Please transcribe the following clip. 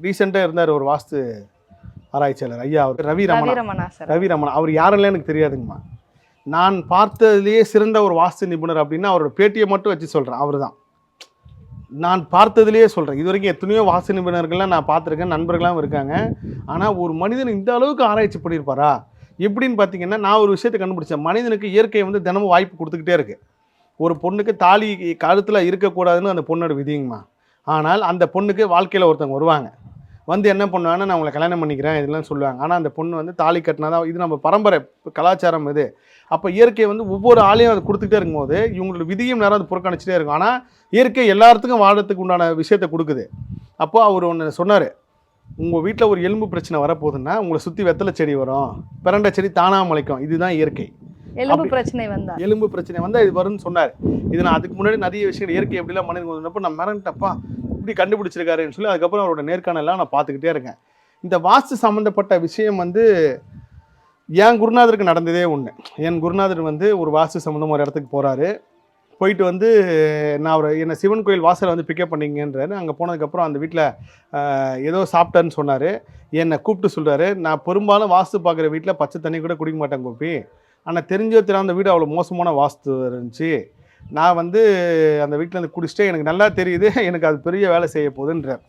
ரீசெண்டாக இருந்தார் ஒரு வாஸ்து ஆராய்ச்சியாளர் ஐயா, அவர் ரவி ரமணா. சார். ரவி ரமணா அவர் யாரெல்லாம் எனக்கு தெரியாதுங்கம்மா. நான் பார்த்ததுலேயே சிறந்த ஒரு வாஸ்து நிபுணர் அப்படின்னா அவரோட பேட்டியை மட்டும் வச்சு சொல்கிறேன். அவர் தான் நான் பார்த்ததுலேயே சொல்கிறேன். இது வரைக்கும் எத்தனையோ வாஸ்து நிபுணர்கள்லாம் நான் பார்த்துருக்கேன், நண்பர்களாகவும் இருக்காங்க. ஆனால் ஒரு மனிதன் இந்த அளவுக்கு ஆராய்ச்சி பண்ணியிருப்பாரா எப்படின்னு பார்த்தீங்கன்னா, நான் ஒரு விஷயத்தை கண்டுபிடிச்சேன். மனிதனுக்கு இயற்கை வந்து தினமும் வாய்ப்பு கொடுத்துக்கிட்டே இருக்குது. ஒரு பொண்ணுக்கு தாலி கழுத்தில் இருக்கக்கூடாதுன்னு அந்த பொண்ணோட விதிங்கம்மா. ஆனால் அந்த பொண்ணுக்கு வாழ்க்கையில் ஒருத்தவங்க வருவாங்க, வந்து என்ன பண்ணுவாங்கன்னா, நான் உங்களை கல்யாணம் பண்ணிக்கிறேன் இதெல்லாம் சொல்லுவாங்க. ஆனால் அந்த பொண்ணு வந்து தாலி கட்டினா தான், இது நம்ம பரம்பரை கலாச்சாரம் இது. அப்போ இயற்கை வந்து ஒவ்வொரு ஆளையும் அதை கொடுத்துக்கிட்டே இருக்கும்போது இவங்களோட விதியும் நேரம் அது புறக்கணிச்சிட்டே இருக்கும். ஆனால் இயற்கை எல்லாத்துக்கும் வாழறதுக்கு உண்டான விஷயத்தை கொடுக்குது. அப்போ அவர் ஒன்று சொன்னார், உங்கள் வீட்டில் ஒரு எலும்பு பிரச்சனை வரப்போகுதுன்னா உங்களை சுற்றி வெத்தலை செடி வரும், பிரண்டை செடி தானாக முளைக்கும், இதுதான் இயற்கை. எலும்பு பிரச்சனை வந்தால் இது வரும்னு சொன்னார். இது நான் அதுக்கு முன்னாடி நிறைய விஷயங்கள் இயற்கை எப்படிலாம் மனிதன் வந்தப்போ நான் மிரண்டப்பா இப்படி கண்டுபிடிச்சிருக்காருன்னு சொல்லி அதுக்கப்புறம் அவரோட நேர்காணலாம் நான் பார்த்துக்கிட்டே இருக்கேன். இந்த வாஸ்து சம்மந்தப்பட்ட விஷயம் வந்து என் குருநாதருக்கு நடந்ததே ஒன்று. என் குருநாதர் வந்து ஒரு வாஸ்து சம்மந்தமாக ஒரு இடத்துக்கு போகிறாரு. போயிட்டு வந்து நான் அவர் என்னை சிவன் கோயில் வாசலை வந்து பிக்கப் பண்ணிங்கன்றாரு. அங்கே போனதுக்கப்புறம் அந்த வீட்டில் ஏதோ சாப்பிட்டான்னு சொன்னார். என்னை கூப்பிட்டு சொல்கிறாரு, நான் பெரும்பாலும் வாஸ்து பார்க்குற வீட்டில் பச்சை தண்ணி கூட குடிக்க மாட்டேன் கோபி. ஆனால் தெரிஞ்சோ தெரியாத அந்த வீடு அவ்வளோ மோசமான வாஸ்து இருந்துச்சு. நான் வந்து அந்த வீட்டில் இருந்து குடிச்சிட்டே எனக்கு நல்லா தெரியுது, எனக்கு அது பெரிய வேலை செய்ய போகுதுன்றார்.